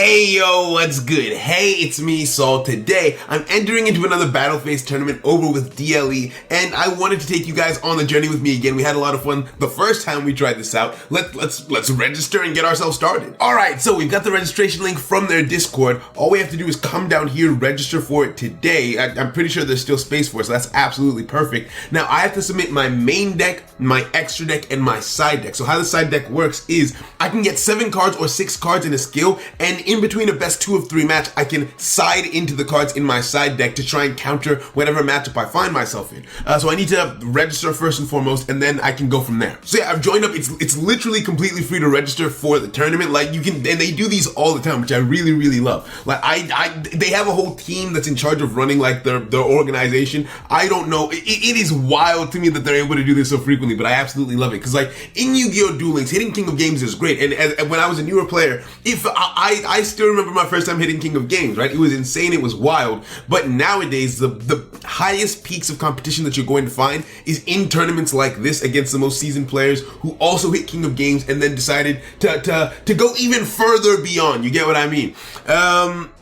Hey yo, what's good? Hey, it's me, Saul. Today, I'm entering into another Battle Phase tournament over with DLE, and I wanted to take you guys on the journey with me again. We had a lot of fun the first time we tried this out. Let's register and get ourselves started. Alright, so we've got the registration link from their Discord. All we have to do is come down here, register for it today. I'm pretty sure there's still space for it, so that's absolutely perfect. Now, I have to submit my main deck, my extra deck, and my side deck. So how the side deck works is I can get 7 cards or 6 cards in a skill, and in between a best 2 of 3 match, I can side into the cards in my side deck to try and counter whatever matchup I find myself in. So I need to register first and foremost, and then I can go from there. So yeah, I've joined up. It's literally completely free to register for the tournament. Like you can, and they do these all the time, which I really love. Like they have a whole team that's in charge of running like their organization. I don't know. It is wild to me that they're able to do this so frequently, but I absolutely love it because like in Yu-Gi-Oh! Duel Links, hitting King of Games is great. And when I was a newer player, if I still remember my first time hitting King of Games, right? It was insane, it was wild. But nowadays, the highest peaks of competition that you're going to find is in tournaments like this against the most seasoned players who also hit King of Games and then decided to go even further beyond. You get what I mean?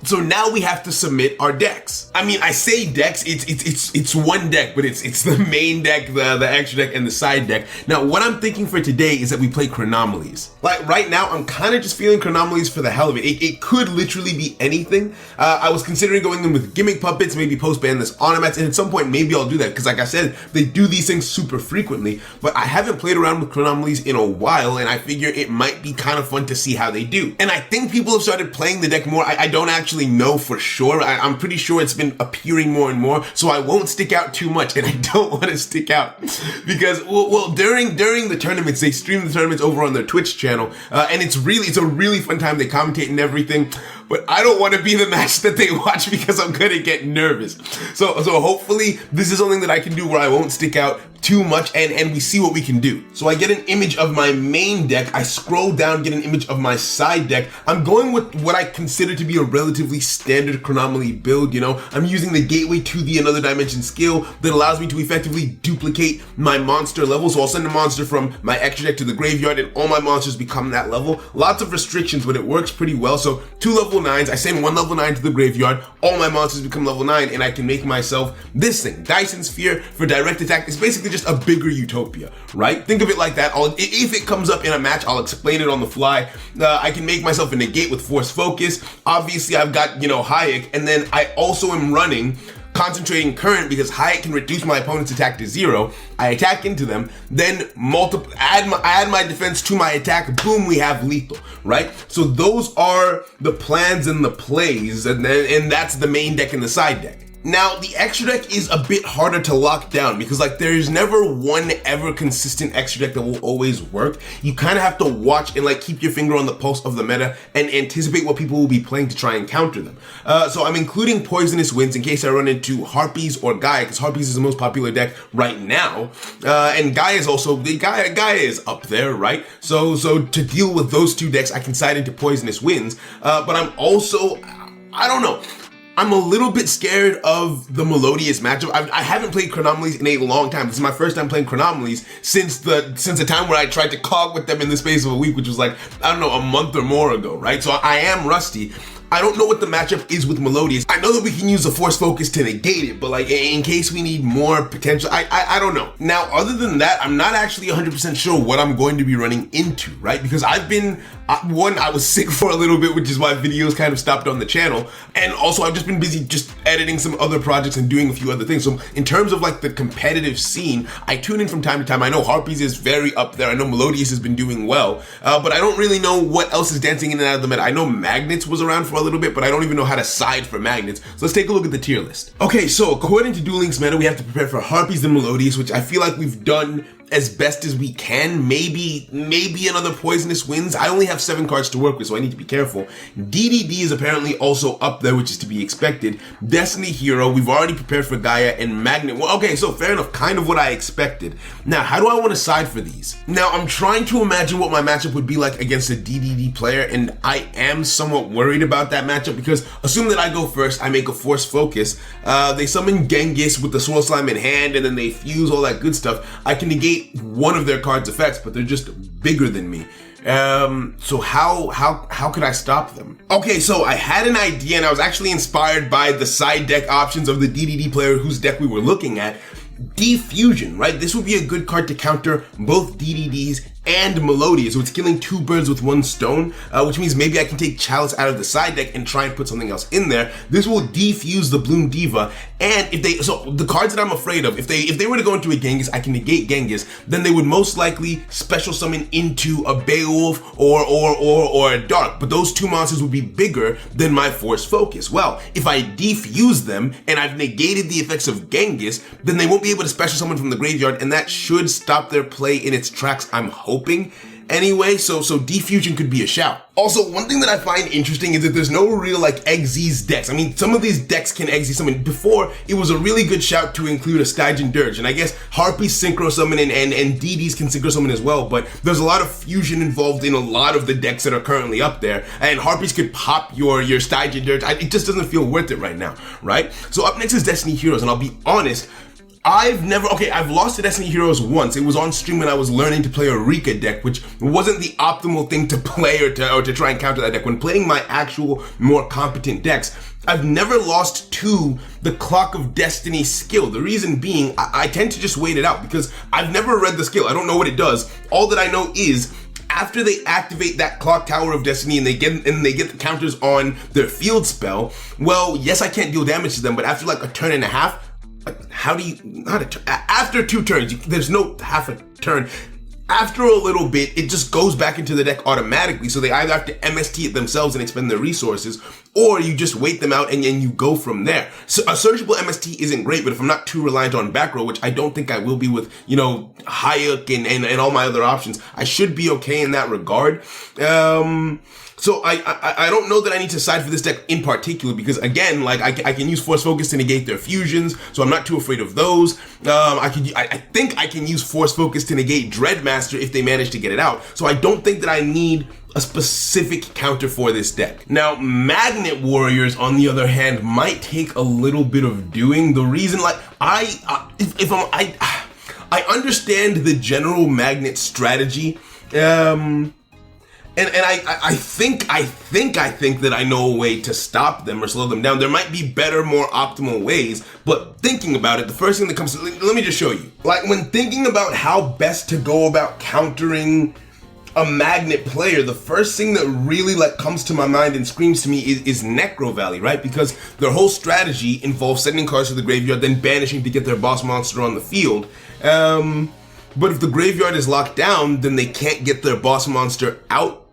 So now we have to submit our decks. I mean, I say decks, it's one deck, but it's the main deck, the extra deck, and the side deck. Now, what I'm thinking for today is that we play Chronomalies. Like right now, I'm kind of just feeling Chronomalies for the hell of it. It could literally be anything. I was considering going in with gimmick puppets, maybe post-ban this automats, and at some point maybe I'll do that because like I said, they do these things super frequently, but I haven't played around with Chronomalies in a while, and I figure it might be kind of fun to see how they do. And I think people have started playing the deck more. I don't actually know for sure. I'm pretty sure it's been appearing more and more, so I won't stick out too much, and I don't want to stick out because well during the tournaments, they stream the tournaments over on their Twitch channel, and it's a really fun time. They commentate and everything, but I don't want to be the match that they watch because I'm gonna get nervous. So hopefully this is something that I can do where I won't stick out too much, and we see what we can do. So I get an image of my main deck, I scroll down, get an image of my side deck. I'm going with what I consider to be a relatively standard Chronomaly build, you know. I'm using the Gateway to the Another Dimension skill that allows me to effectively duplicate my monster level. So I'll send a monster from my extra deck to the graveyard and all my monsters become that level. Lots of restrictions, but it works pretty well. So 2 level 9s, I send 1 level 9 to the graveyard, all my monsters become level 9, and I can make myself this thing. Dyson Sphere for direct attack. It's basically just a bigger Utopia, right? Think of it like that. If it comes up in a match, I'll explain it on the fly. I can make myself a negate with Force Focus. Obviously, I've got, you know, Hayek, and then I also am running Concentrating Current because Hayek can reduce my opponent's attack to 0. I attack into them, then add my defense to my attack. Boom, we have lethal, right? So those are the plans and the plays, and that's the main deck and the side deck. Now, the extra deck is a bit harder to lock down because like there's never one ever consistent extra deck that will always work. You kind of have to watch and like keep your finger on the pulse of the meta and anticipate what people will be playing to try and counter them. So I'm including Poisonous Winds in case I run into Harpies or Gaia, because Harpies is the most popular deck right now. And Gaia is also, Gaia is up there, right? So to deal with those 2 decks, I can side into Poisonous Winds. But I'm also, I don't know. I'm a little bit scared of the Melodious matchup. I haven't played Chronomalies in a long time. This is my first time playing Chronomalies since the time where I tried to cog with them in the space of a week, which was like, I don't know, a month or more ago, right? So I am rusty. I don't know what the matchup is with Melodious. I know that we can use the Force Focus to negate it, but like in case we need more potential, I don't know. Now, other than that, I'm not actually 100% sure what I'm going to be running into, right? Because I've been, I was sick for a little bit, which is why videos kind of stopped on the channel. And also I've just been busy just editing some other projects and doing a few other things. So in terms of like the competitive scene, I tune in from time to time. I know Harpies is very up there. I know Melodious has been doing well, but I don't really know what else is dancing in and out of the meta. I know Magnets was around for a little bit, but I don't even know how to side for Magnets. So let's take a look at the tier list. Okay, so according to Duel Links meta, we have to prepare for Harpies and Melodious, which I feel like we've done as best as we can. Maybe another Poisonous Winds. I only have 7 cards to work with, so I need to be careful. DDD is apparently also up there, which is to be expected. Destiny Hero, we've already prepared for Gaia, and Magnet. Well, okay, so fair enough, kind of what I expected. Now, how do I want to side for these? Now, I'm trying to imagine what my matchup would be like against a DDD player, and I am somewhat worried about that matchup because assume that I go first, I make a Force Focus, they summon Genghis with the Swirl Slime in hand, and then they fuse all that good stuff. I can negate one of their cards' effects, but they're just bigger than me. So how could I stop them? Okay, so I had an idea, and I was actually inspired by the side deck options of the DDD player whose deck we were looking at. Defusion, right? This would be a good card to counter both DDDs and Melodias, so it's killing two birds with one stone, which means maybe I can take Chalice out of the side deck and try and put something else in there. This will defuse the Bloom Diva, and so the cards that I'm afraid of, if they were to go into a Genghis, I can negate Genghis, then they would most likely special summon into a Beowulf or a Dark, but those two monsters would be bigger than my Force Focus. Well, if I defuse them and I've negated the effects of Genghis, then they won't be able to special summon from the graveyard, and that should stop their play in its tracks, I'm hoping. Anyway, so defusion could be a shout. Also, one thing that I find interesting is that there's no real like Xyz decks. I mean, some of these decks can Xyz summon. Before, it was a really good shout to include a Stygian Dirge, and I guess Harpies synchro summon and DDs can synchro summon as well, but there's a lot of fusion involved in a lot of the decks that are currently up there, and Harpies could pop your Stygian Dirge. It just doesn't feel worth it right now, right? So up next is Destiny Heroes, and I'll be honest, I've lost to Destiny Heroes once. It was on stream when I was learning to play a Rika deck, which wasn't the optimal thing to play or to try and counter that deck. When playing my actual, more competent decks, I've never lost to the Clock of Destiny skill. The reason being, I tend to just wait it out because I've never read the skill. I don't know what it does. All that I know is, after they activate that Clock Tower of Destiny and they get the counters on their field spell, well, yes, I can't deal damage to them, but after like a turn and a half, after 2 turns, there's no half a turn. After a little bit, it just goes back into the deck automatically, so they either have to MST it themselves and expend their resources, or you just wait them out and you go from there. So a searchable MST isn't great, but if I'm not too reliant on back row, which I don't think I will be with, Hayek and all my other options, I should be okay in that regard. So I don't know that I need to side for this deck in particular because, again, like I can use Force Focus to negate their fusions, so I'm not too afraid of those. I think I can use Force Focus to negate Dreadmaster if they manage to get it out. So I don't think that I need a specific counter for this deck. Now, Magnet Warriors, on the other hand, might take a little bit of doing. The reason, like, I understand the general Magnet strategy. And I think that I know a way to stop them or slow them down. There might be better, more optimal ways, but thinking about it, the first thing that comes to, let me just show you. Like, when thinking about how best to go about countering a Magnet player, the first thing that really comes to my mind and screams to me is Necro Valley, right? Because their whole strategy involves sending cards to the graveyard, then banishing to get their boss monster on the field. But if the graveyard is locked down, then they can't get their boss monster out.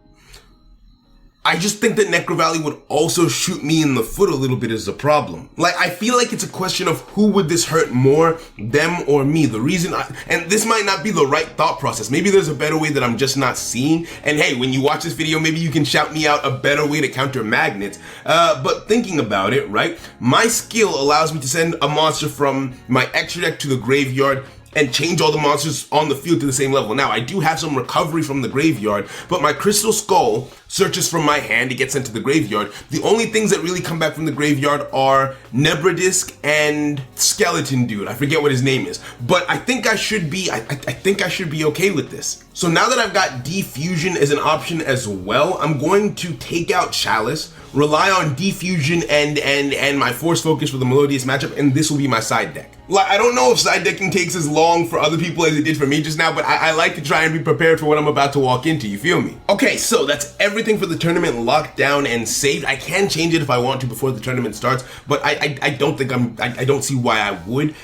I just think that Necro Valley would also shoot me in the foot a little bit is the problem. Like, I feel like it's a question of who would this hurt more, them or me. The reason and this might not be the right thought process. Maybe there's a better way that I'm just not seeing. And hey, when you watch this video, maybe you can shout me out a better way to counter magnets. But thinking about it, right? My skill allows me to send a monster from my extra deck to the graveyard and change all the monsters on the field to the same level. Now, I do have some recovery from the graveyard, but my Crystal Skull searches from my hand, it gets sent to the graveyard. The only things that really come back from the graveyard are Nebradisk and Skeleton Dude. I forget what his name is, but I think I should be, I think I should be okay with this. So now that I've got Defusion as an option as well, I'm going to take out Chalice, rely on Defusion and my Force Focus for the Melodious matchup, and this will be my side deck. Like, I don't know if side decking takes as long for other people as it did for me just now, but I like to try and be prepared for what I'm about to walk into, you feel me? Okay, so that's everything for the tournament locked down and saved. I can change it if I want to before the tournament starts, but I don't think I don't see why I would.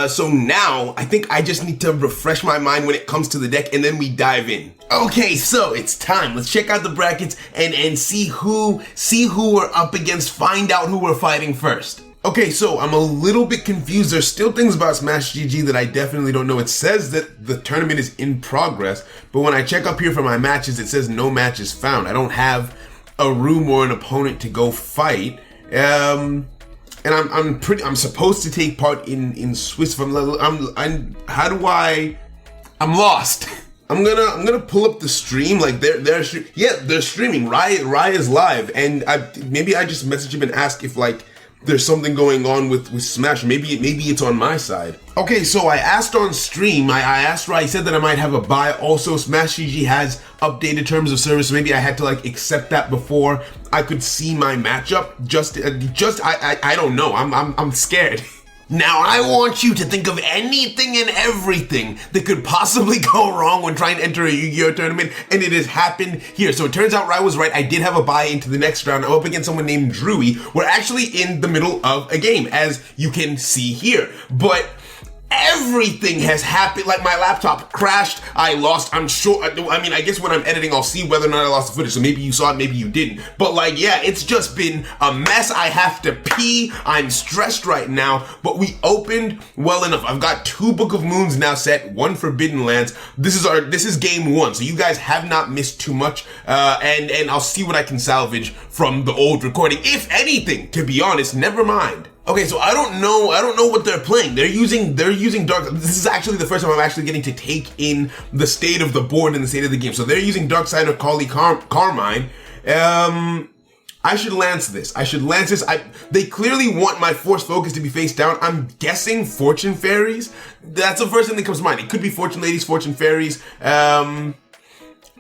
So now, I think I just need to refresh my mind when it comes to the deck, and then we dive in. Okay, so it's time. Let's check out the brackets and see who we're up against, find out who we're fighting first. Okay, so I'm a little bit confused. There's still things about Smash GG that I definitely don't know. It says that the tournament is in progress, but when I check up here for my matches, it says no matches found. I don't have a room or an opponent to go fight. And I'm supposed to take part in Swiss. I'm lost. I'm gonna pull up the stream. Like they're streaming. Rye is live, and maybe I just message him and ask if like there's something going on with Smash. Maybe it's on my side. Okay, so I asked on stream, I said that I might have a buy. Also, Smash GG has updated terms of service, so maybe I had to like accept that before I could see my matchup. I don't know. I'm scared. Now, I want you to think of anything and everything that could possibly go wrong when trying to enter a Yu-Gi-Oh! Tournament, and it has happened here. So it turns out Rai was right. I did have a buy into the next round. I'm up against someone named Drewy. We're actually in the middle of a game, as you can see here. But everything has happened. Like, my laptop crashed, I lost, I'm sure, I mean, I guess when I'm editing, I'll see whether or not I lost the footage, so maybe you saw it, maybe you didn't. But like, yeah, it's just been a mess. I have to pee, I'm stressed right now, but we opened well enough. I've got 2 Book of Moons now set, 1 Forbidden Lands. This is game 1, so you guys have not missed too much, and I'll see what I can salvage from the old recording. If anything, to be honest, never mind. Okay, so I don't know what they're playing. They're using Dark. This is actually the first time I'm actually getting to take in the state of the board and the state of the game. So they're using Darkseid or Kali Carmine. I should lance this. They clearly want my Force Focus to be face down. I'm guessing Fortune Fairies. That's the first thing that comes to mind. It could be Fortune Ladies, Fortune Fairies.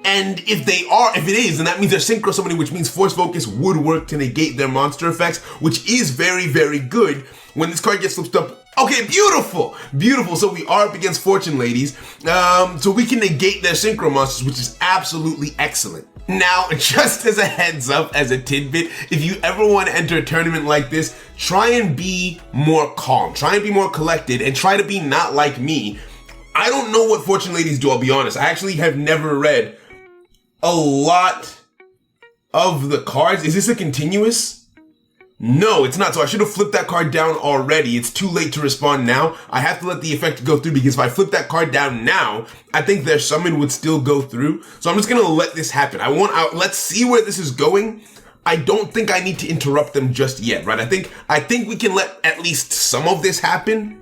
And if it is, then that means they're Synchro Summoning, which means Force Focus would work to negate their monster effects, which is very, very good when this card gets flipped up. Okay, beautiful, beautiful. So we are up against Fortune Ladies, so we can negate their Synchro monsters, which is absolutely excellent. Now, just as a heads up, as a tidbit, if you ever want to enter a tournament like this, try and be more calm, try and be more collected, and try to be not like me. I don't know what Fortune Ladies do, I'll be honest. I actually have never read a lot of the cards. Is this a continuous? No, it's not. So I should have flipped that card down already. It's too late to respond now. I have to let the effect go through, because if I flip that card down now, I think their summon would still go through. So I'm just going to let this happen. Let's see where this is going. I don't think I need to interrupt them just yet, right? I think we can let at least some of this happen.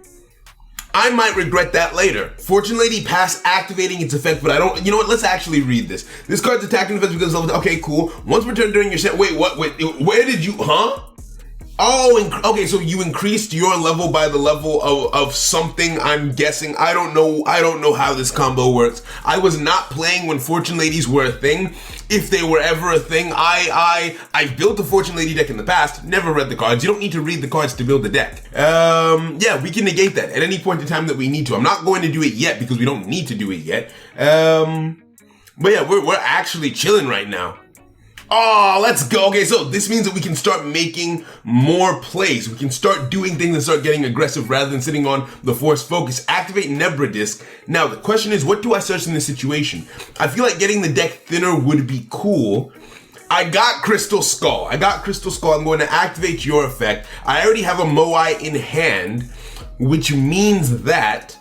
I might regret that later. Fortune Lady pass activating its effect, but I don't, you know what, let's actually read this. This card's attacking defense because of, okay, cool. Once per turn during your set, wait, where did you, huh? Oh, okay, so you increased your level by the level of something, I'm guessing. I don't know how this combo works. I was not playing when Fortune Ladies were a thing. If they were ever a thing, I built a Fortune Lady deck in the past, never read the cards. You don't need to read the cards to build the deck. Yeah, we can negate that at any point in time that we need to. I'm not going to do it yet because we don't need to do it yet. But yeah, we're actually chilling right now. Oh, let's go. Okay, so this means that we can start making more plays. We can start doing things and start getting aggressive rather than sitting on the Force Focus. Activate Nebra Disc. Now, the question is, what do I search in this situation? I feel like getting the deck thinner would be cool. I got Crystal Skull. I'm going to activate your effect. I already have a Moai in hand, which means that,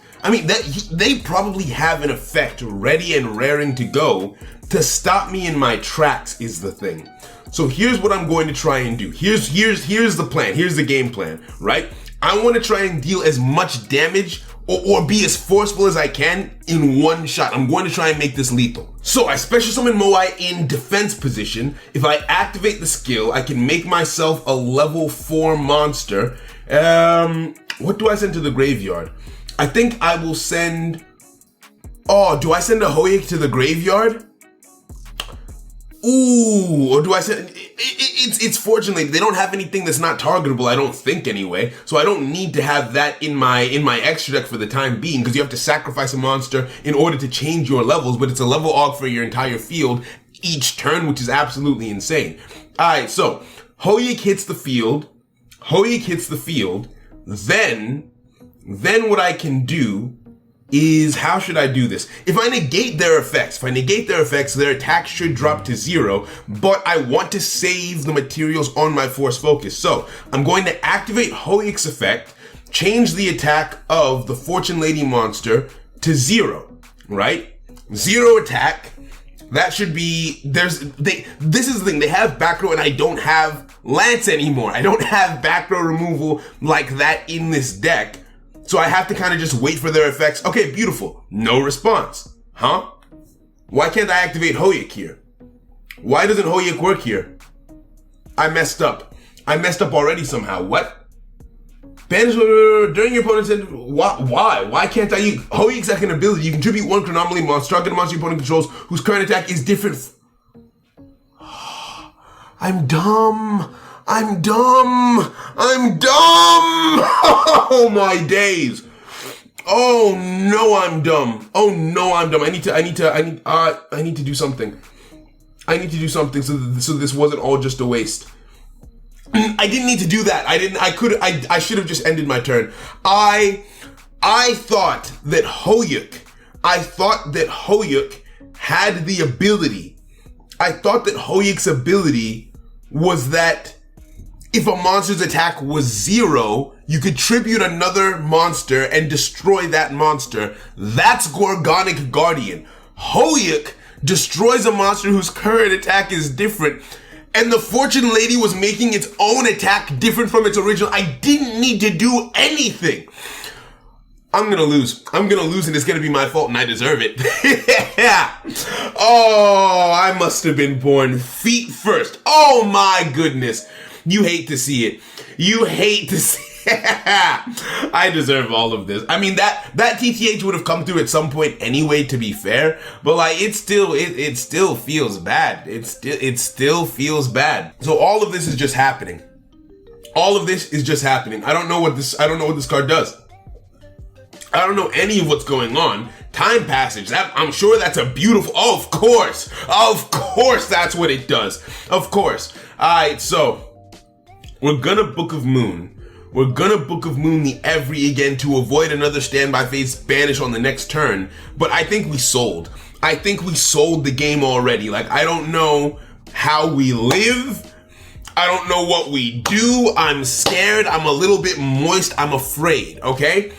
they probably have an effect ready and raring to go to stop me in my tracks is the thing. So here's what I'm going to try and do. Here's the plan. Here's the game plan, right? I want to try and deal as much damage or be as forceful as I can in one shot. I'm going to try and make this lethal. So I special summon Moai in defense position. If I activate the skill, I can make myself a level 4 monster. What do I send to the graveyard? I think I will send... Oh, do I send a Hoyik to the graveyard? Ooh, or do I send... It's fortunately, they don't have anything that's not targetable, I don't think anyway. So I don't need to have that in my extra deck for the time being, because you have to sacrifice a monster in order to change your levels, but it's a level aug for your entire field each turn, which is absolutely insane. Alright, so Hoyik hits the field. Then what I can do is, how should I do this? If I negate their effects, their attack should drop to 0, but I want to save the materials on my Force Focus. So I'm going to activate Hoyik's effect, change the attack of the Fortune Lady monster to 0, right? 0 attack. That should be, this is the thing, they have back row and I don't have Lance anymore. I don't have back row removal like that in this deck. So I have to kind of just wait for their effects. Okay, beautiful. No response. Huh? Why can't I activate Hoyik here? Why doesn't Hoyik work here? I messed up. I messed up already somehow. What? Banish during your opponent's end. Why? Why can't I use Hoyuk's second ability? You contribute one Chronomaly monster, target a monster your opponent controls whose current attack is different. I'm dumb. I'm dumb. I'm dumb. Oh my days. Oh no, I'm dumb. Oh no, I'm dumb. I need to do something. I need to do something so this wasn't all just a waste. I didn't need to do that. I should have just ended my turn. I thought that Hoyuk had the ability. I thought that Hoyuk's ability was that if a monster's attack was 0, you could tribute another monster and destroy that monster. That's Gorgonic Guardian. Hoyuk destroys a monster whose current attack is different, and the Fortune Lady was making its own attack different from its original. I didn't need to do anything. I'm gonna lose. I'm gonna lose, and it's gonna be my fault, and I deserve it. Oh, I must have been born feet first. Oh my goodness. You hate to see it. You hate to see I deserve all of this. I mean, that TTH would have come through at some point anyway, to be fair, but like it still feels bad. It still feels bad. So all of this is just happening. All of this is just happening. I don't know what this card does. I don't know any of what's going on. Time passage. I'm sure that's a beautiful. Oh, of course, that's what it does. Of course. All right, so we're gonna Book of Moon. We're gonna Book of Moon the Every again to avoid another standby phase banish on the next turn. But I think we sold. I think we sold the game already. Like, I don't know how we live. I don't know what we do. I'm scared. I'm a little bit moist. I'm afraid, okay?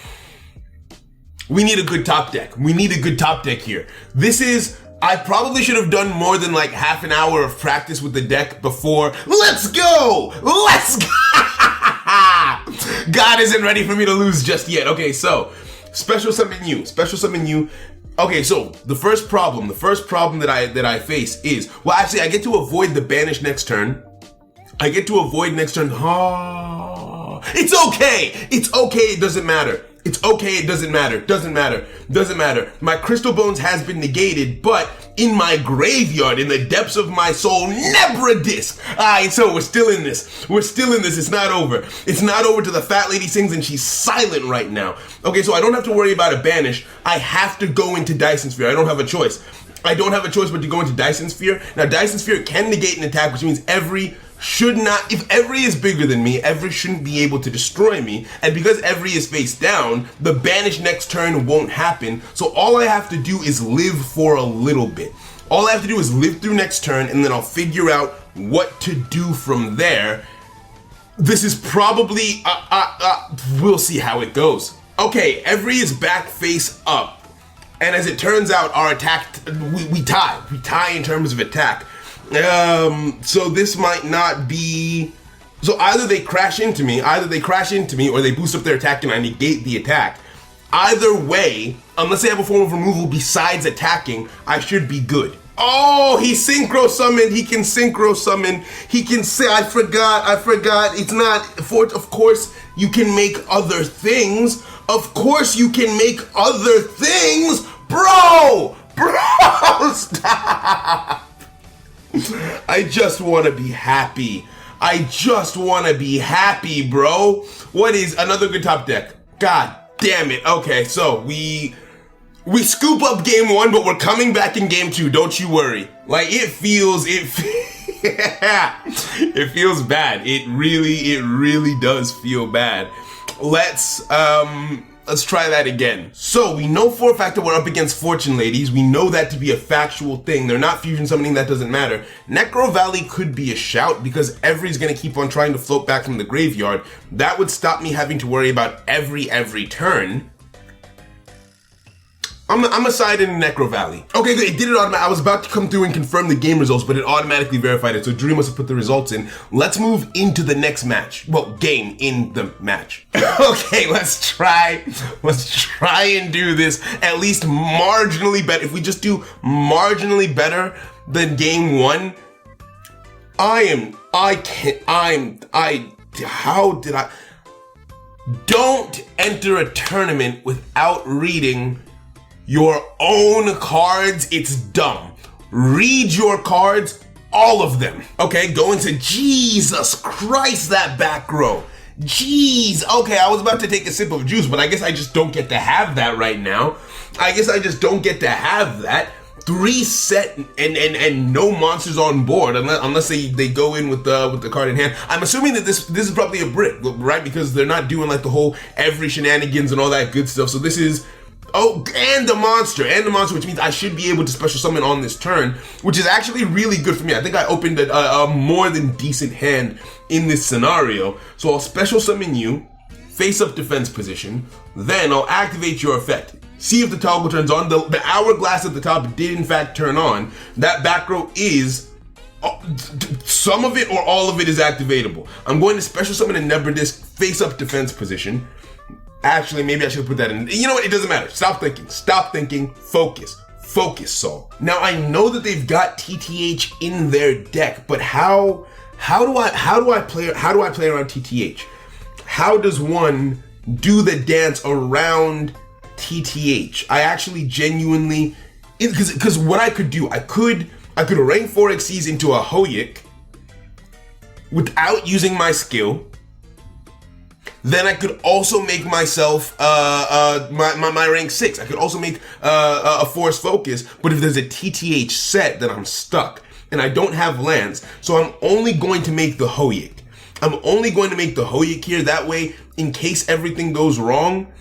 We need a good top deck. We need a good top deck here. I probably should have done more than like half an hour of practice with the deck before. Let's go! Let's go! God isn't ready for me to lose just yet. Okay, so special summon you. Okay, so the first problem that I face is, well, actually, I get to avoid the banish next turn. Oh, it's okay. It's okay. It doesn't matter. It's okay, it doesn't matter. My Crystal Bones has been negated, but in my graveyard, in the depths of my soul, Nebra Disc. Alright, so we're still in this. It's not over. It's not over till the fat lady sings and she's silent right now. Okay, so I don't have to worry about a banish. I have to go into Dyson Sphere. I don't have a choice. But to go into Dyson Sphere. Now, Dyson Sphere can negate an attack, which means if Every is bigger than me, Every shouldn't be able to destroy me. And because Every is face down, the banish next turn won't happen. So all I have to do is live for a little bit. All I have to do is live through next turn, and then I'll figure out what to do from there. This is probably, we'll see how it goes. Okay, Every is back face up. And as it turns out, our attack, we tie. We tie in terms of attack. So this might not be, so either they crash into me, or they boost up their attack and I negate the attack. Either way, unless they have a form of removal besides attacking, I should be good. Oh, he synchro summoned. He can synchro summon. He can say, I forgot. It's not, of course, you can make other things. Bro, stop. I just want to be happy. Bro. What is another good top deck? God damn it. Okay, so we scoop up game 1, but we're coming back in game 2. Don't you worry. Like, it feels bad. It really does feel bad. Let's try that again. So we know for a fact that we're up against Fortune Ladies. We know that to be a factual thing. They're not fusion summoning, that doesn't matter. Necro Valley could be a shout because Every's gonna keep on trying to float back from the graveyard. That would stop me having to worry about every turn. I'm a side in Necro Valley. Okay, good. It did it automatically. I was about to come through and confirm the game results, but it automatically verified it. So Drew must have put the results in. Let's move into the next match. Well, game in the match. Okay, let's try and do this at least marginally better. If we just do marginally better than game 1, how did I? Don't enter a tournament without reading your own cards. It's dumb. Read your cards, all of them. Okay, go into Jesus Christ, that back row. Jeez, okay, I was about to take a sip of juice, but I guess I just don't get to have that right now. I guess I just don't get to have that. 3 set and no monsters on board unless they go in with the card in hand. I'm assuming that this is probably a brick, right? Because they're not doing like the whole every shenanigans and all that good stuff. So this is and the monster, which means I should be able to special summon on this turn, which is actually really good for me. I think I opened a more than decent hand in this scenario. So I'll special summon you, face up defense position, then I'll activate your effect. See if the toggle turns on. The hourglass at the top did in fact turn on. That back row is, some of it or all of it is activatable. I'm going to special summon a Nebradisk face up defense position. Actually, maybe I should put that in. You know what? It doesn't matter. Stop thinking. Focus, Saul. Now I know that they've got TTH in their deck, but how do I play around TTH? How does one do the dance around TTH? I actually genuinely, because what I could do, I could rank 4xCs into a Hoyik without using my skill. Then I could also make myself my rank 6. I could also make a Force Focus, but if there's a TTH set, then I'm stuck and I don't have lands. So I'm only going to make the Hoyik. Here. That way, in case everything goes wrong,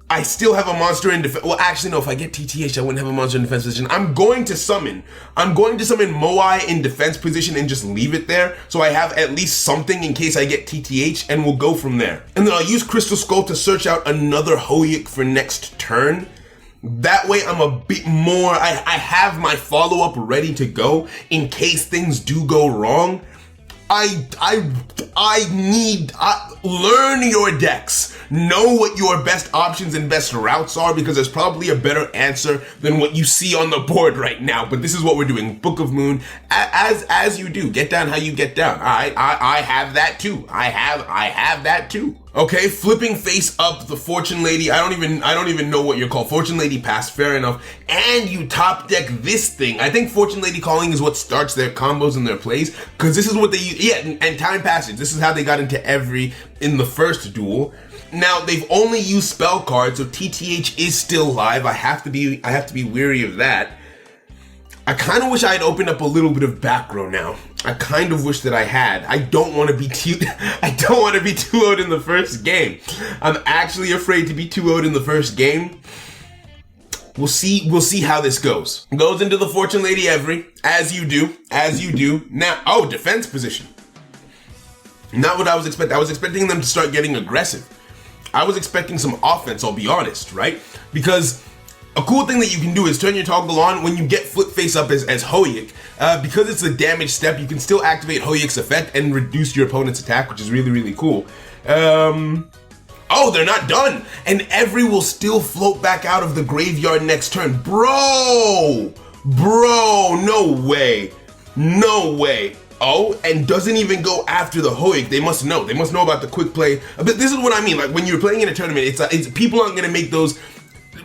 I still have a monster in defense. Well, actually, no, if I get TTH, I wouldn't have a monster in defense position. I'm going to summon Moai in defense position and just leave it there. So I have at least something in case I get TTH, and we'll go from there. And then I'll use Crystal Skull to search out another Hoyik for next turn. That way I'm a bit more, I have my follow-up ready to go in case things do go wrong. Learn your decks. Know what your best options and best routes are, because there's probably a better answer than what you see on the board right now. But this is what we're doing. Book of Moon, as you do. Get down how you get down. I have that too. I have that too. Okay, flipping face up the Fortune Lady. I don't even know what you're called. Fortune Lady passed, fair enough. And you top deck this thing. I think Fortune Lady Calling is what starts their combos and their plays, because this is what they use. Yeah, and Time Passage. This is how they got into in the first duel. Now they've only used spell cards, so TTH is still live. I have to be weary of that. I kind of wish I had opened up a little bit of back row now. I kind of wish that I had. I don't want to be 2-0'd in the first game. I'm actually afraid to be 2-0'd in the first game. We'll see how this goes. Goes into the Fortune Lady Every, as you do. Now, defense position. Not what I was expecting. I was expecting them to start getting aggressive. I was expecting some offense, I'll be honest, right? Because a cool thing that you can do is turn your toggle on when you get flip face up as Hoyik. Because it's a damage step, you can still activate Hoyik's effect and reduce your opponent's attack, which is really, really cool. They're not done. And Every will still float back out of the graveyard next turn. Bro, no way. And doesn't even go after the Hoyik. They must know about the quick play. But this is what I mean. Like when you're playing in a tournament, it's people aren't going to make those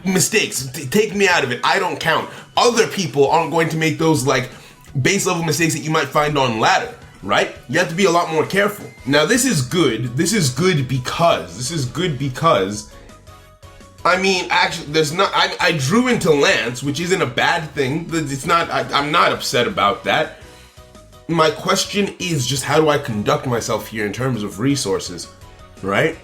mistakes. Take me out of it. I don't count. Other people aren't going to make those like base level mistakes that you might find on ladder, right? You have to be a lot more careful. Now this is good. This is good because I mean, actually, there's not. I drew into Lance, which isn't a bad thing. It's not. I'm not upset about that. My question is just how do I conduct myself here in terms of resources, right?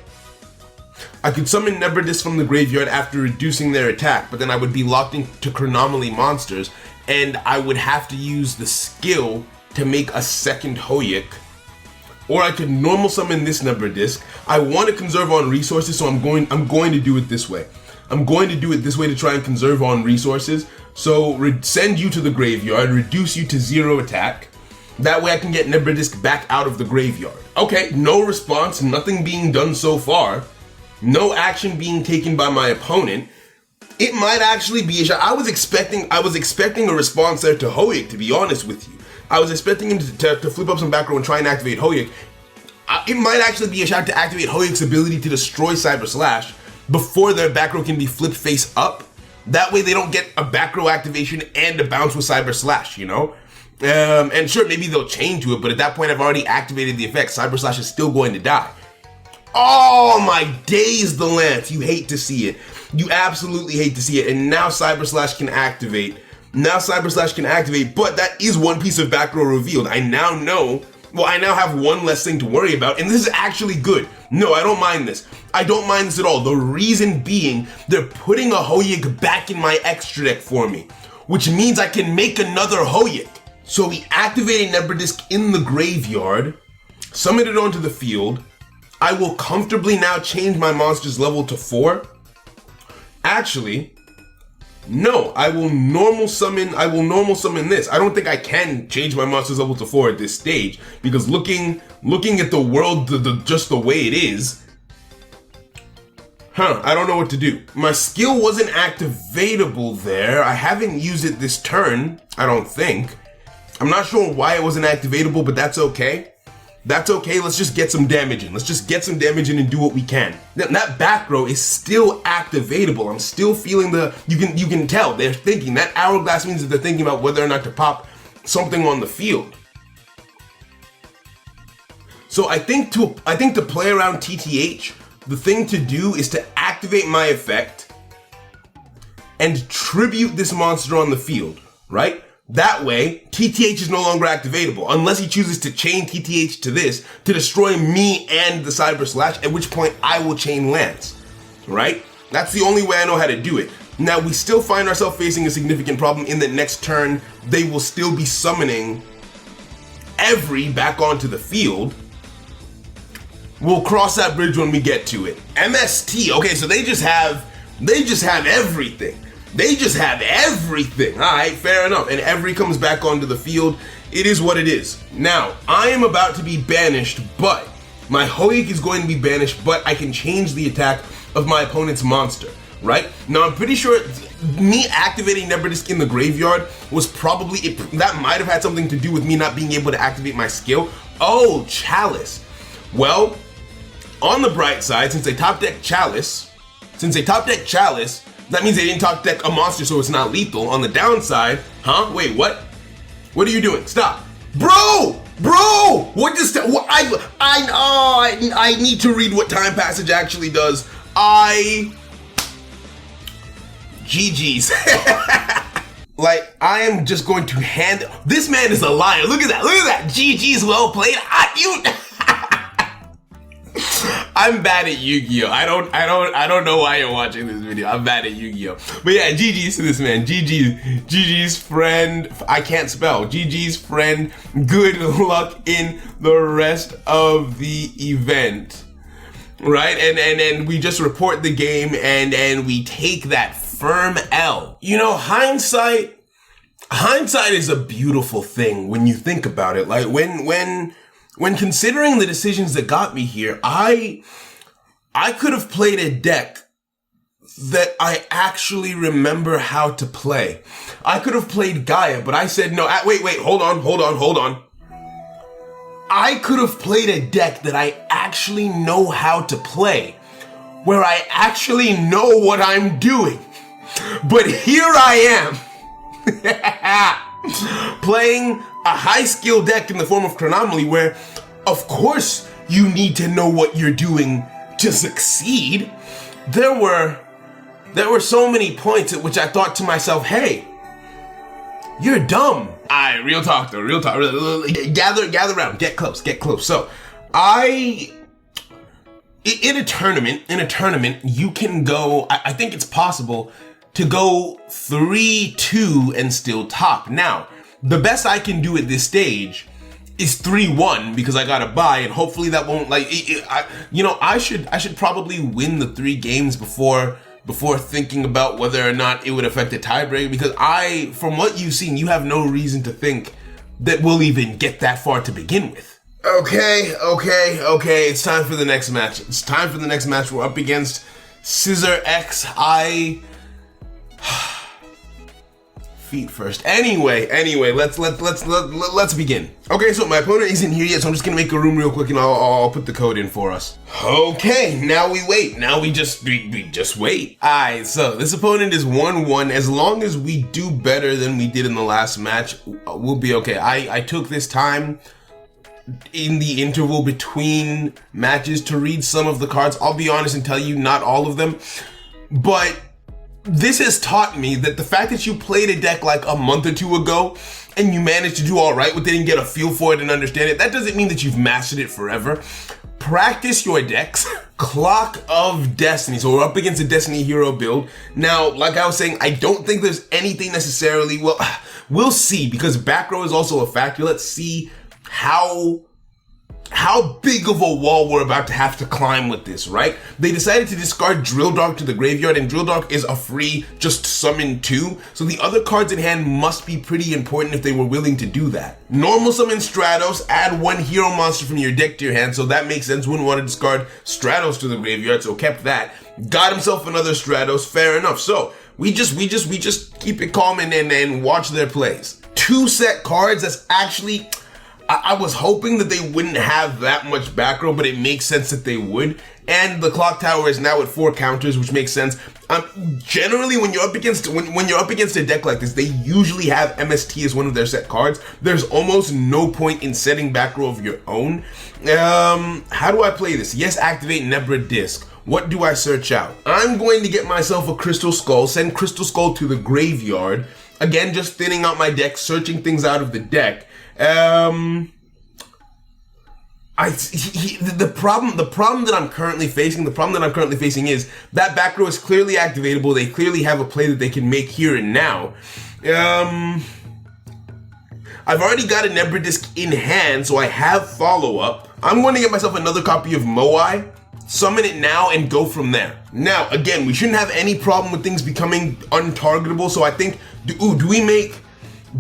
I could summon Nebradisk from the graveyard after reducing their attack, but then I would be locked into Chronomaly monsters, and I would have to use the skill to make a second Hoyik. Or I could normal summon this Nebradisk. I want to conserve on resources, so I'm going to do it this way. I'm going to do it this way to try and conserve on resources. So send you to the graveyard, reduce you to 0 attack. That way I can get Nebradisk back out of the graveyard. Okay, no response, nothing being done so far. No action being taken by my opponent. It might actually be a shot. I was expecting a response there to Hoyik, to be honest with you. I was expecting him to flip up some back row and try and activate Hoyuk. It might actually be a shot to activate Hoyuk's ability to destroy Cyber Slash before their back row can be flipped face up. That way they don't get a back row activation and a bounce with Cyber Slash, you know? And sure, maybe they'll chain to it, but at that point I've already activated the effect. Cyber Slash is still going to die. Oh my days, the Lance. You hate to see it. You absolutely hate to see it. And now Cyber Slash can activate. But that is one piece of back row revealed. I now know, well, I now have one less thing to worry about, and this is actually good. No, I don't mind this. I don't mind this at all. The reason being, they're putting a Hoyuk back in my extra deck for me, which means I can make another Hoyuk. So we activate a Nebra in the graveyard, summon it onto the field. I will comfortably now change my monster's level to 4. Actually, no, I will normal summon this. I don't think I can change my monster's level to 4 at this stage, because looking at the world just the way it is, I don't know what to do. My skill wasn't activatable there. I haven't used it this turn, I don't think. I'm not sure why it wasn't activatable, but that's okay. That's okay, let's just get some damage in. Let's just get some damage in and do what we can. That back row is still activatable. I'm still feeling you can tell, they're thinking. That hourglass means that they're thinking about whether or not to pop something on the field. So I think to play around TTH, the thing to do is to activate my effect and tribute this monster on the field, right? That way, TTH is no longer activatable, unless he chooses to chain TTH to this to destroy me and the Cyber Slash, at which point I will chain Lance, right? That's the only way I know how to do it. Now, we still find ourselves facing a significant problem in that next turn, they will still be summoning Every back onto the field. We'll cross that bridge when we get to it. MST, okay, so they just have everything. They just have everything. All right, fair enough. And Every comes back onto the field. It is what it is. Now, I am about to be banished, but my Hoyuk is going to be banished, but I can change the attack of my opponent's monster, right? Now, I'm pretty sure me activating Nebra in the graveyard was probably, that might have had something to do with me not being able to activate my skill. Oh, Chalice. Well, on the bright side, since they top deck Chalice, that means they didn't top deck a monster, so it's not lethal. On the downside, wait, what? What are you doing? Stop. Bro! What does that, what, I need to read what Time Passage actually does. GG's. Like, I am just going to hand, this man is a liar. Look at that. GG's, well played. I'm bad at Yu-Gi-Oh! I don't know why you're watching this video. I'm bad at Yu-Gi-Oh! But yeah, GG's to this man. GG's friend. I can't spell. GG's friend. Good luck in the rest of the event. Right? And we just report the game and we take that firm L. You know, hindsight is a beautiful thing when you think about it. Like when considering the decisions that got me here, I could have played a deck that I actually remember how to play. I could have played Gaia, but I said no. Wait, hold on. I could have played a deck that I actually know how to play, where I actually know what I'm doing. But here I am, playing a high skill deck in the form of Chronomaly, where of course you need to know what you're doing to succeed. There were so many points at which I thought to myself, hey, you're dumb. Alright, real talk though, real talk. Gather around, get close. So in a tournament, you can go, I think it's possible to go 3-2 and still top. Now, the best I can do at this stage is 3-1 because I got a bye, and hopefully that won't I should probably win the 3 games before thinking about whether or not it would affect the tiebreak, because from what you've seen, you have no reason to think that we'll even get that far to begin with. Okay. It's time for the next match. We're up against Scissor X. feet first. Anyway, let's begin. Okay, so my opponent isn't here yet, so I'm just gonna make a room real quick and I'll put the code in for us. Okay, now we wait. Now we just wait. Alright, so this opponent is 1-1. As long as we do better than we did in the last match, we'll be okay. I took this time in the interval between matches to read some of the cards. I'll be honest and tell you, not all of them, but this has taught me that the fact that you played a deck like a month or two ago and you managed to do all right with it and get a feel for it and understand it, that doesn't mean that you've mastered it forever. Practice your decks. Clock of Destiny. So we're up against a Destiny hero build. Now, like I was saying, I don't think there's anything necessarily, well, we'll see, because back row is also a factor. Let's see how big of a wall we're about to have to climb with this, right? They decided to discard Drill Dark to the graveyard, and Drill Dark is a free just summon 2, so the other cards in hand must be pretty important if they were willing to do that. Normal summon Stratos, add 1 hero monster from your deck to your hand, so that makes sense. Wouldn't want to discard Stratos to the graveyard, so kept that. Got himself another Stratos, fair enough. So we just keep it calm and watch their plays. 2 set cards, that's actually, I was hoping that they wouldn't have that much back row, but it makes sense that they would. And the clock tower is now at 4 counters, which makes sense. Generally, when you're up against a deck like this, they usually have MST as one of their set cards. There's almost no point in setting back row of your own. How do I play this? Yes, activate Nebra Disc. What do I search out? I'm going to get myself a Crystal Skull, send Crystal Skull to the graveyard. Again, just thinning out my deck, searching things out of the deck. The problem that I'm currently facing is that back row is clearly activatable. They clearly have a play that they can make here and now. I've already got a Nebra Disc in hand, so I have follow-up. I'm going to get myself another copy of Moai, summon it now, and go from there. Now, again, we shouldn't have any problem with things becoming untargetable, so I think, do we make,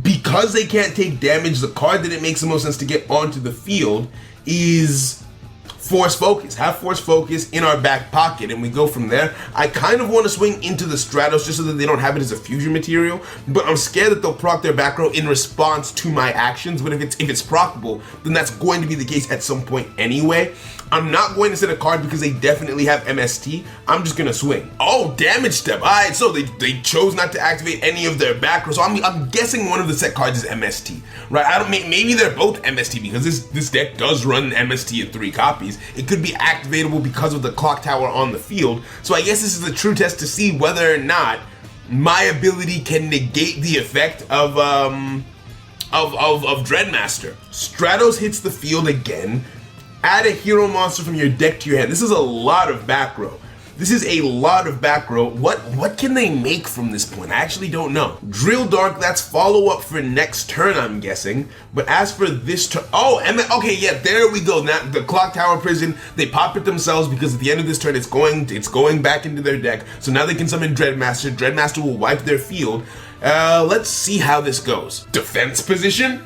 because they can't take damage, the card that it makes the most sense to get onto the field is Force Focus. Have Force Focus in our back pocket and we go from there. I kind of want to swing into the Stratos just so that they don't have it as a fusion material, but I'm scared that they'll proc their back row in response to my actions. But if it's procable, then that's going to be the case at some point anyway. I'm not going to set a card because they definitely have MST. I'm just gonna swing. Oh, damage step. Alright, so they chose not to activate any of their back row. So I'm guessing one of the set cards is MST, right? Maybe they're both MST because this deck does run MST in 3 copies. It could be activatable because of the clock tower on the field. So I guess this is a true test to see whether or not my ability can negate the effect of Dreadmaster. Stratos hits the field again. Add a hero monster from your deck to your hand. This is a lot of back row. What can they make from this point? I actually don't know. Drill Dark, that's follow-up for next turn, I'm guessing. But as for this turn, okay, yeah, there we go. Now, the Clock Tower Prison, they pop it themselves because at the end of this turn, it's going back into their deck. So now they can summon Dreadmaster. Dreadmaster will wipe their field. Let's see how this goes. Defense position?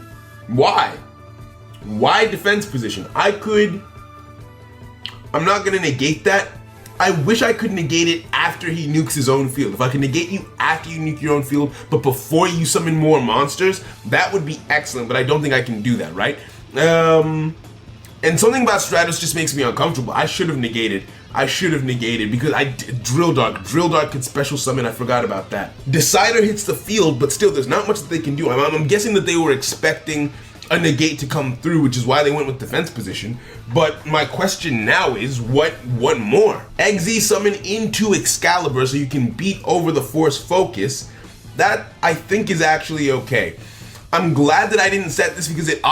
Why? Why defense position? I'm not gonna negate that. I wish I could negate it after he nukes his own field. If I can negate you after you nuke your own field, but before you summon more monsters, that would be excellent, but I don't think I can do that, right? And something about Stratos just makes me uncomfortable. I should have negated because Drill Dark could special summon. I forgot about that. Decider hits the field, but still there's not much that they can do. I'm guessing that they were expecting a negate to come through, which is why they went with defense position. But my question now is, what more? Exe summon into Excalibur so you can beat over the Force Focus. That, I think, is actually okay. I'm glad that I didn't set this because it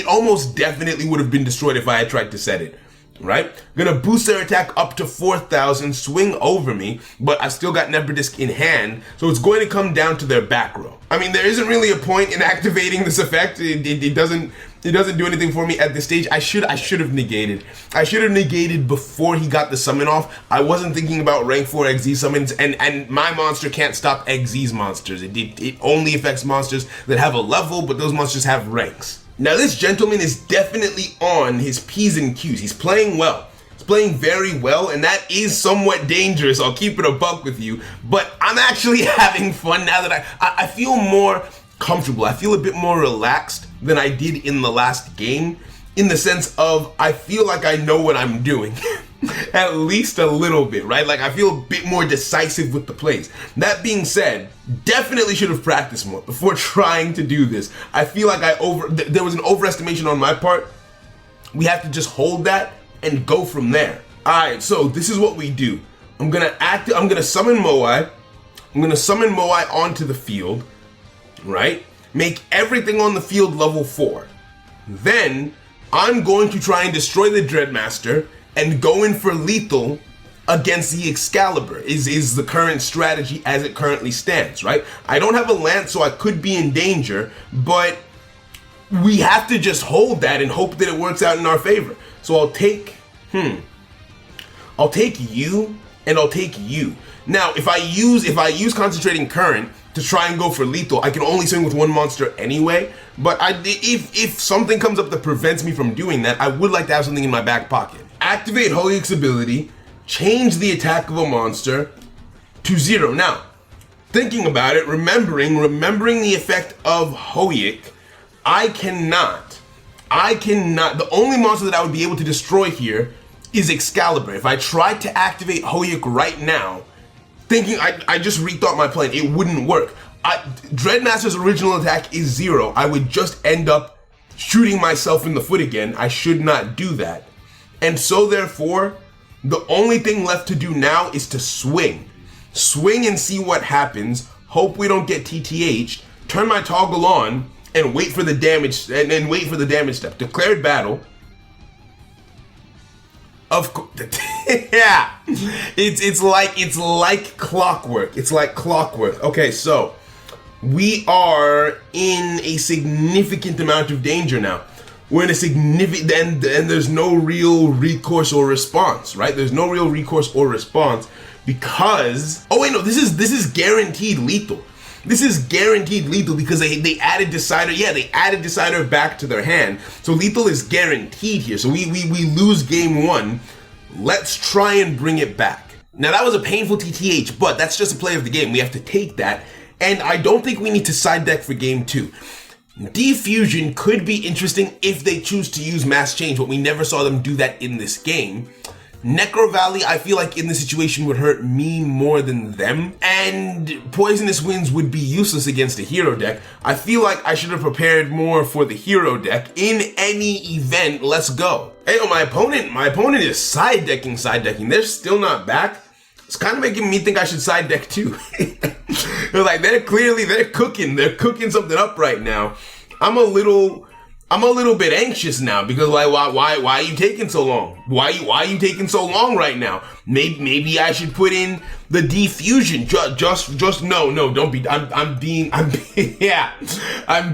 almost definitely would have been destroyed if I had tried to set it. Right? Gonna boost their attack up to 4,000, swing over me, but I've still got Nebra Disc in hand, so it's going to come down to their back row. I mean, there isn't really a point in activating this effect. It doesn't do anything for me at this stage. I should have negated. I should have negated before he got the summon off. I wasn't thinking about rank 4 XZ summons, and my monster can't stop XZ's monsters. It only affects monsters that have a level, but those monsters have ranks. Now this gentleman is definitely on his P's and Q's. He's playing well. It's playing very well, and that is somewhat dangerous. I'll keep it a buck with you, but I'm actually having fun now that I feel more comfortable. I feel a bit more relaxed than I did in the last game, in the sense of I feel like I know what I'm doing. At least a little bit, right? Like I feel a bit more decisive with the plays. That being said, definitely should have practiced more before trying to do this. I feel like there was an overestimation on my part. We have to just hold that and go from there. All right, so this is what we do. I'm gonna summon Moai. I'm gonna summon Moai onto the field, right? Make everything on the field level 4. Then I'm going to try and destroy the Dreadmaster and go in for lethal against the Excalibur is the current strategy as it currently stands, right? I don't have a lance, so I could be in danger, but we have to just hold that and hope that it works out in our favor. So I'll take you and I'll take you. Now, if I use Concentrating Current to try and go for lethal, I can only swing with one monster anyway, but if something comes up that prevents me from doing that, I would like to have something in my back pocket. Activate Hoyuk's ability, change the attack of a monster to 0. Now, thinking about it, remembering the effect of Hoyuk, I cannot, the only monster that I would be able to destroy here is Excalibur. If I tried to activate Hoyuk right now, thinking I just rethought my plan, it wouldn't work. Dreadmaster's original attack is 0. I would just end up shooting myself in the foot again. I should not do that. And so therefore, the only thing left to do now is to swing. Swing and see what happens. Hope we don't get TTH'd. Turn my toggle on and wait for the damage and wait for the damage step. Declared battle. Of course, yeah. It's like clockwork. It's like clockwork. Okay, so we are in a significant amount of danger now. We're in a significant, and there's no real recourse or response, right? There's no real recourse or response because, oh wait, no, this is guaranteed lethal. This is guaranteed lethal because they added Decider. Yeah, they added Decider back to their hand. So lethal is guaranteed here. So we lose game 1. Let's try and bring it back. Now that was a painful TTH, but that's just a play of the game. We have to take that. And I don't think we need to side deck for game 2. Defusion could be interesting if they choose to use Mass Change, but we never saw them do that in this game. Necro Valley, I feel like in this situation would hurt me more than them, and Poisonous Winds would be useless against a hero deck. I feel like I should have prepared more for the hero deck. In any event, let's go. Hey, my opponent is side decking. They're still not back. It's kind of making me think I should side deck too. they're cooking something up right now. I'm a little bit anxious now because why are you taking so long? Why are you taking so long right now? Maybe I should put in the defusion. Just no, don't be. I'm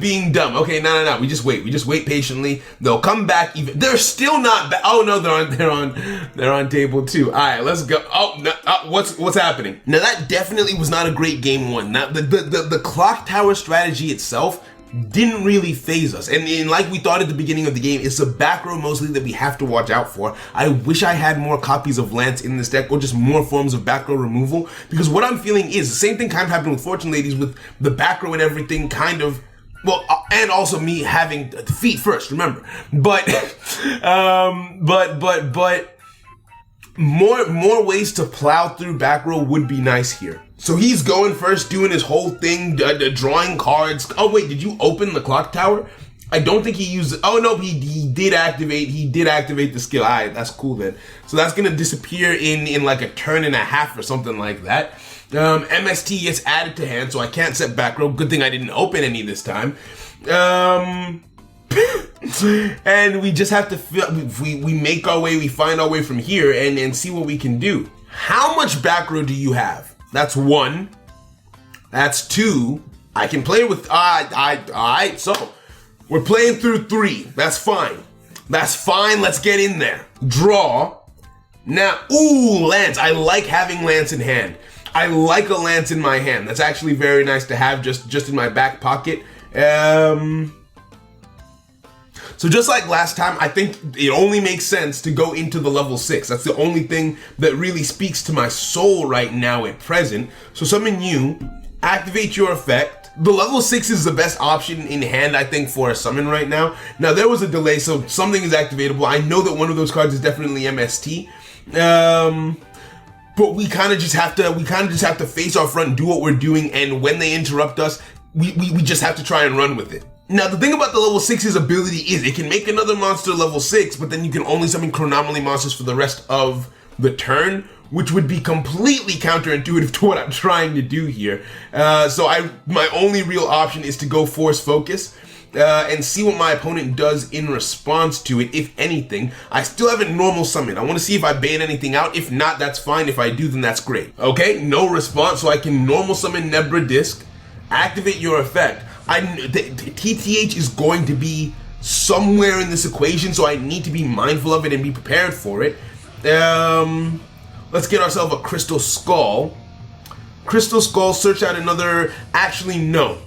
being dumb. Okay, no. We just wait patiently. They'll come back. They're still not back. Oh no, they're on table 2. All right, let's go. Oh no, what's happening? Now that definitely was not a great game 1. Now the clock tower strategy itself didn't really phase us, and like we thought at the beginning of the game, it's the back row mostly that we have to watch out for. I wish I had more copies of Lance in this deck, or just more forms of back row removal, because what I'm feeling is the same thing kind of happened with Fortune Ladies, with the back row and everything kind of, well, and also me having feet first, remember, but more ways to plow through back row would be nice here. So he's going first, doing his whole thing, drawing cards. Oh wait, did you open the clock tower? I don't think he used it. Oh no, he did activate the skill. Alright, that's cool then. So that's gonna disappear in like a turn and a half or something like that. MST gets added to hand, so I can't set back row. Good thing I didn't open any this time. And we just have to we make our way, we find our way from here and see what we can do. How much back row do you have? That's 1. That's 2. I can play with, alright, so we're playing through 3. That's fine. Let's get in there. Draw. Now, ooh, Lance. I like having Lance in hand. I like a Lance in my hand. That's actually very nice to have just in my back pocket. So just like last time, I think it only makes sense to go into the level 6. That's the only thing that really speaks to my soul right now at present. So summon you, activate your effect. The level 6 is the best option in hand, I think, for a summon right now. Now, there was a delay, so something is activatable. I know that one of those cards is definitely MST. But we kind of just have to face our front, do what we're doing, and when they interrupt us, we just have to try and run with it. Now, the thing about the level 6's ability is it can make another monster level 6, but then you can only summon Chronomaly monsters for the rest of the turn, which would be completely counterintuitive to what I'm trying to do here. So my only real option is to go Force Focus and see what my opponent does in response to it, if anything. I still haven't normal summoned. I want to see if I bait anything out. If not, that's fine. If I do, then that's great. Okay, no response, so I can normal summon Nebra Disc, activate your effect. TTH is going to be somewhere in this equation, so I need to be mindful of it and be prepared for it. Let's get ourselves a Crystal Skull. Crystal Skull, search out another... Actually, no.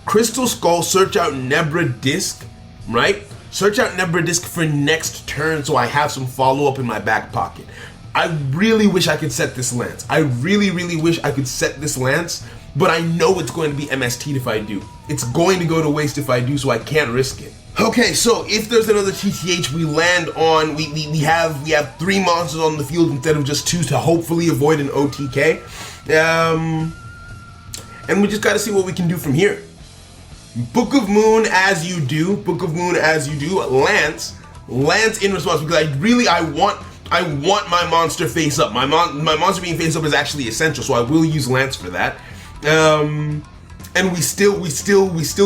Crystal Skull, search out Nebra Disc, right? Search out Nebra Disc for next turn so I have some follow-up in my back pocket. I really wish I could set this Lance. I really, really wish I could set this Lance, but I know it's going to be MST'd if I do. It's going to go to waste if I do, so I can't risk it. Okay, so if there's another TTH, we land on, we have 3 monsters on the field instead of just 2 to hopefully avoid an OTK. And we just gotta see what we can do from here. Book of Moon as you do, Lance in response, because I want my monster face up. My monster being face up is actually essential, so I will use Lance for that. And we still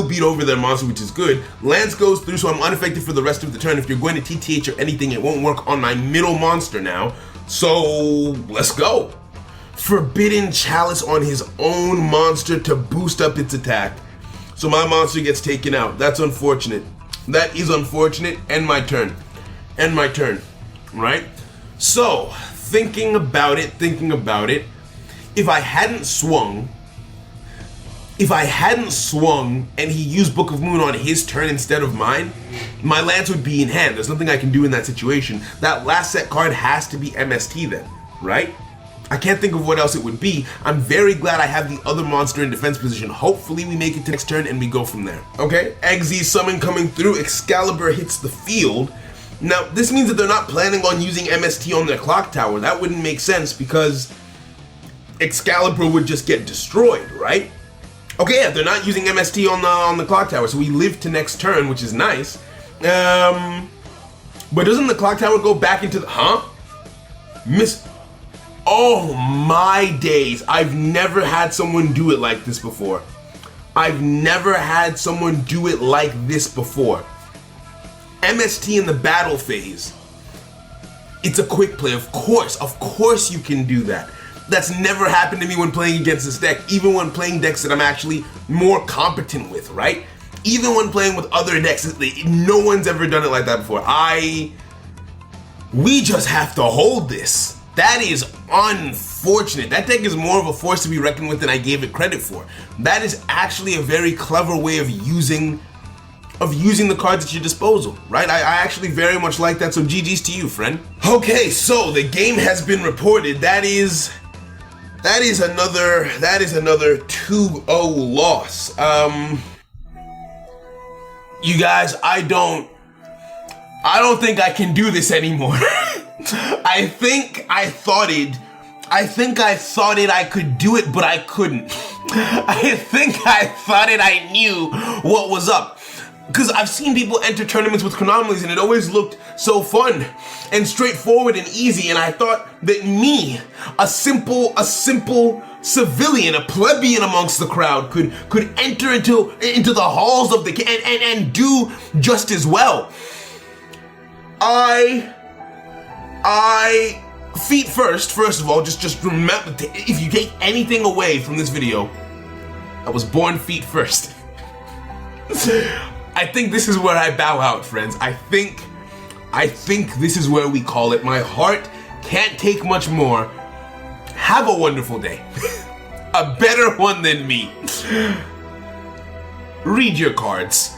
beat over their monster, which is good. Lance goes through, so I'm unaffected for the rest of the turn. If you're going to TTH or anything, it won't work on my middle monster now. So let's go. Forbidden Chalice on his own monster to boost up its attack. So my monster gets taken out. That's unfortunate. That is unfortunate. End my turn. Right? So, thinking about it, if I hadn't swung and he used Book of Moon on his turn instead of mine, my Lance would be in hand. There's nothing I can do in that situation. That last set card has to be MST then, right? I can't think of what else it would be. I'm very glad I have the other monster in defense position. Hopefully we make it to next turn and we go from there. Okay, Eggsy summon coming through. Excalibur hits the field. Now, this means that they're not planning on using MST on their clock tower. That wouldn't make sense because Excalibur would just get destroyed, right? Okay, yeah, they're not using MST on the clock tower, so we live to next turn, which is nice. But doesn't the clock tower go back into the... Miss... Oh my days, I've never had someone do it like this before. MST in the battle phase. It's a quick play, of course you can do that. That's never happened to me when playing against this deck, even when playing decks that I'm actually more competent with, right? Even when playing with other decks, no one's ever done it like that before. We just have to hold this. That is unfortunate. That deck is more of a force to be reckoned with than I gave it credit for. That is actually a very clever way of using the cards at your disposal, right? I actually very much like that, so GG's to you, friend. Okay, so the game has been reported. That is another 2-0 loss. You guys, I don't think I can do this anymore. I think I thought I could do it, but I couldn't. I think I thought I knew what was up. Because I've seen people enter tournaments with Chronomalies and it always looked so fun and straightforward and easy, and I thought that me, a simple civilian, a plebeian amongst the crowd, could enter into the halls of the game and do just as well. Feet first of all, just remember, if you take anything away from this video, I was born feet first. I think this is where I bow out, friends. I think this is where we call it. My heart can't take much more. Have a wonderful day. A better one than me. Read your cards.